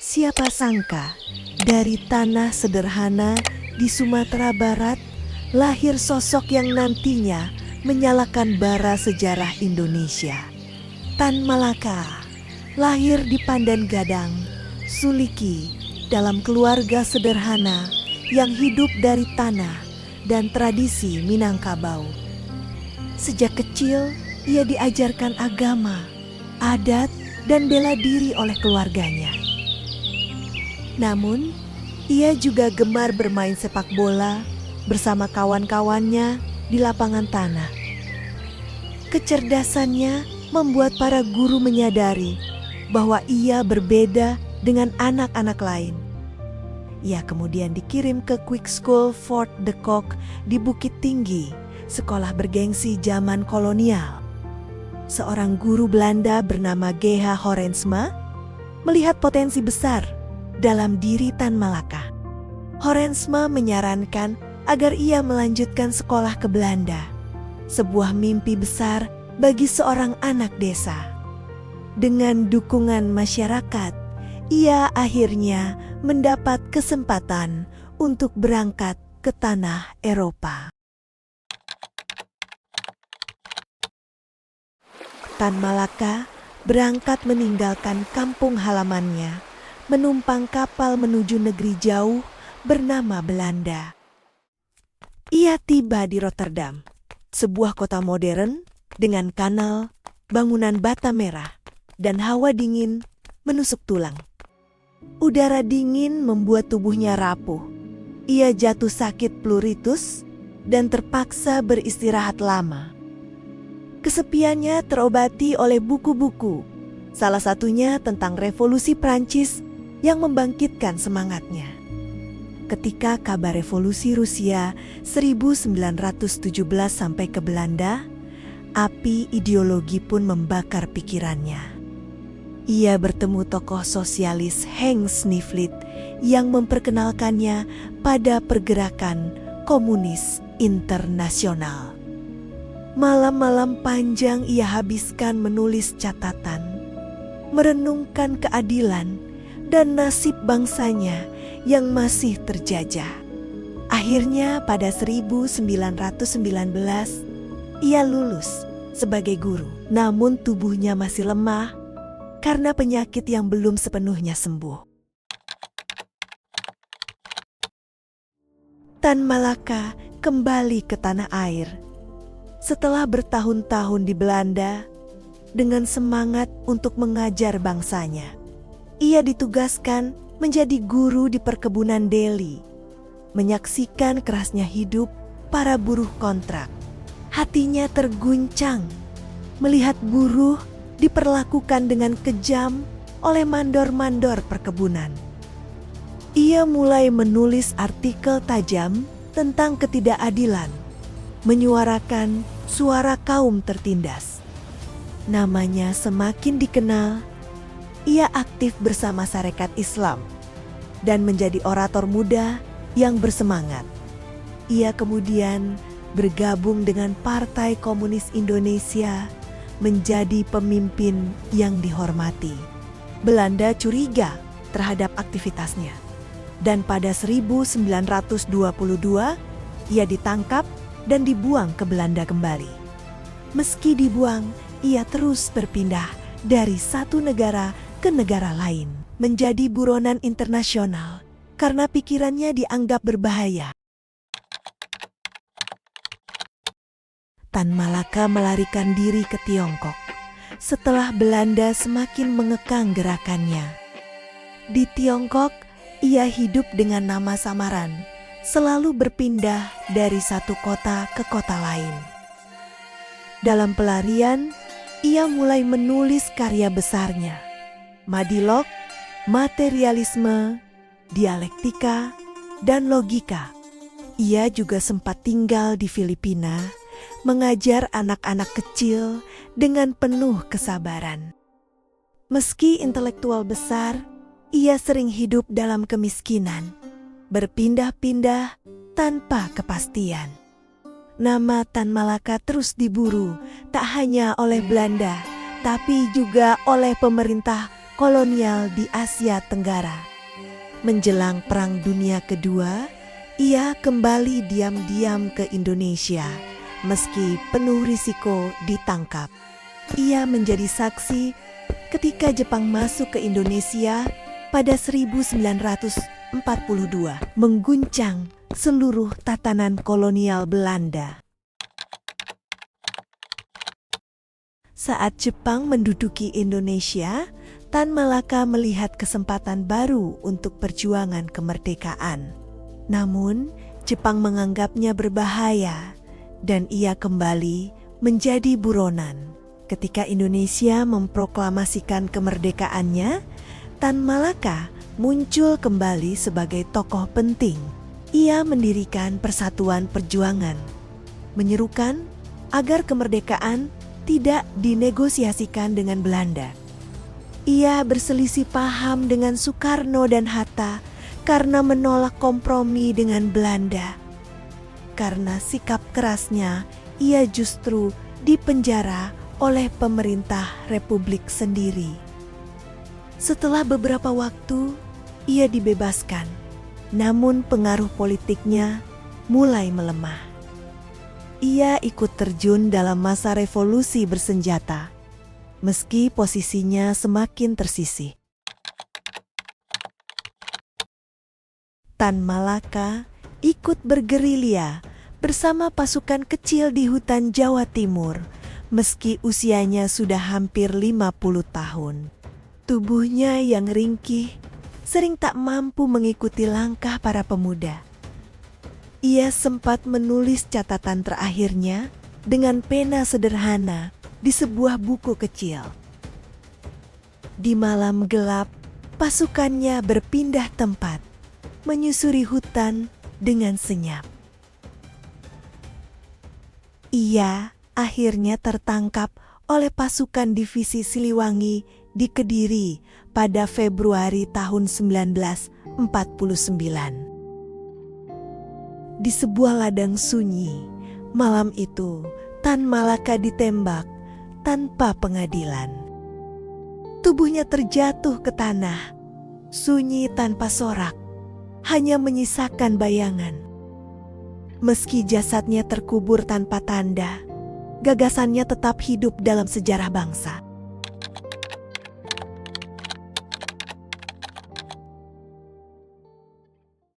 Siapa sangka dari tanah sederhana di Sumatera Barat lahir sosok yang nantinya menyalakan bara sejarah Indonesia. Tan Malaka lahir di Pandan Gadang, Suliki, dalam keluarga sederhana yang hidup dari tanah dan tradisi Minangkabau. Sejak kecil ia diajarkan agama, adat, dan bela diri oleh keluarganya. Namun, ia juga gemar bermain sepak bola bersama kawan-kawannya di lapangan tanah. Kecerdasannya membuat para guru menyadari bahwa ia berbeda dengan anak-anak lain. Ia kemudian dikirim ke Quick School Fort de Kock di Bukit Tinggi, sekolah bergengsi zaman kolonial. Seorang guru Belanda bernama G.H. Horensma melihat potensi besar dalam diri Tan Malaka. Horensma menyarankan agar ia melanjutkan sekolah ke Belanda, sebuah mimpi besar bagi seorang anak desa. Dengan dukungan masyarakat, ia akhirnya mendapat kesempatan untuk berangkat ke tanah Eropa. Tan Malaka berangkat meninggalkan kampung halamannya, menumpang kapal menuju negeri jauh bernama Belanda. Ia tiba di Rotterdam, sebuah kota modern dengan kanal, bangunan bata merah, dan hawa dingin menusuk tulang. Udara dingin membuat tubuhnya rapuh. Ia jatuh sakit pleuritus dan terpaksa beristirahat lama. Kesepiannya terobati oleh buku-buku, salah satunya tentang revolusi Prancis yang membangkitkan semangatnya. Ketika kabar revolusi Rusia 1917 sampai ke Belanda, api ideologi pun membakar pikirannya. Ia bertemu tokoh sosialis Henk Snifflit yang memperkenalkannya pada pergerakan komunis internasional. Malam-malam panjang ia habiskan menulis catatan, merenungkan keadilan dan nasib bangsanya yang masih terjajah. Akhirnya pada 1919 ia lulus sebagai guru. Namun tubuhnya masih lemah karena penyakit yang belum sepenuhnya sembuh. Tan Malaka kembali ke tanah air. Setelah bertahun-tahun di Belanda, dengan semangat untuk mengajar bangsanya, ia ditugaskan menjadi guru di perkebunan Delhi, menyaksikan kerasnya hidup para buruh kontrak. Hatinya terguncang melihat buruh diperlakukan dengan kejam oleh mandor-mandor perkebunan. Ia mulai menulis artikel tajam tentang ketidakadilan, menyuarakan suara kaum tertindas. Namanya semakin dikenal. Ia aktif bersama Sarekat Islam dan menjadi orator muda yang bersemangat. Ia kemudian bergabung dengan Partai Komunis Indonesia, menjadi pemimpin yang dihormati. Belanda curiga terhadap aktivitasnya, dan pada 1922 ia ditangkap dan dibuang ke Belanda kembali. Meski dibuang, ia terus berpindah dari satu negara ke negara lain, menjadi buronan internasional karena pikirannya dianggap berbahaya. Tan Malaka melarikan diri ke Tiongkok setelah Belanda semakin mengekang gerakannya. Di Tiongkok, ia hidup dengan nama samaran, selalu berpindah dari satu kota ke kota lain. Dalam pelarian, ia mulai menulis karya besarnya, Madilog, Materialisme, Dialektika, dan Logika. Ia juga sempat tinggal di Filipina, mengajar anak-anak kecil dengan penuh kesabaran. Meski intelektual besar, ia sering hidup dalam kemiskinan, berpindah-pindah tanpa kepastian. Nama Tan Malaka terus diburu tak hanya oleh Belanda, tapi juga oleh pemerintah kolonial di Asia Tenggara. Menjelang Perang Dunia Kedua, ia kembali diam-diam ke Indonesia, meski penuh risiko ditangkap. Ia menjadi saksi ketika Jepang masuk ke Indonesia pada 1942, mengguncang seluruh tatanan kolonial Belanda. Saat Jepang menduduki Indonesia, Tan Malaka melihat kesempatan baru untuk perjuangan kemerdekaan. Namun, Jepang menganggapnya berbahaya dan ia kembali menjadi buronan. Ketika Indonesia memproklamasikan kemerdekaannya, Tan Malaka muncul kembali sebagai tokoh penting. Ia mendirikan Persatuan Perjuangan, menyerukan agar kemerdekaan tidak dinegosiasikan dengan Belanda. Ia berselisih paham dengan Soekarno dan Hatta karena menolak kompromi dengan Belanda. Karena sikap kerasnya, ia justru dipenjara oleh pemerintah Republik sendiri. Setelah beberapa waktu, ia dibebaskan, namun pengaruh politiknya mulai melemah. Ia ikut terjun dalam masa revolusi bersenjata, meski posisinya semakin tersisih. Tan Malaka ikut bergerilya bersama pasukan kecil di hutan Jawa Timur, meski usianya sudah hampir 50 tahun. Tubuhnya yang ringkih sering tak mampu mengikuti langkah para pemuda. Ia sempat menulis catatan terakhirnya dengan pena sederhana di sebuah buku kecil. Di malam gelap, pasukannya berpindah tempat, menyusuri hutan dengan senyap. Ia akhirnya tertangkap oleh pasukan divisi Siliwangi di Kediri pada Februari tahun 1949. Di sebuah ladang sunyi, malam itu Tan Malaka ditembak tanpa pengadilan. Tubuhnya terjatuh ke tanah, sunyi tanpa sorak, hanya menyisakan bayangan. Meski jasadnya terkubur tanpa tanda, gagasannya tetap hidup dalam sejarah bangsa.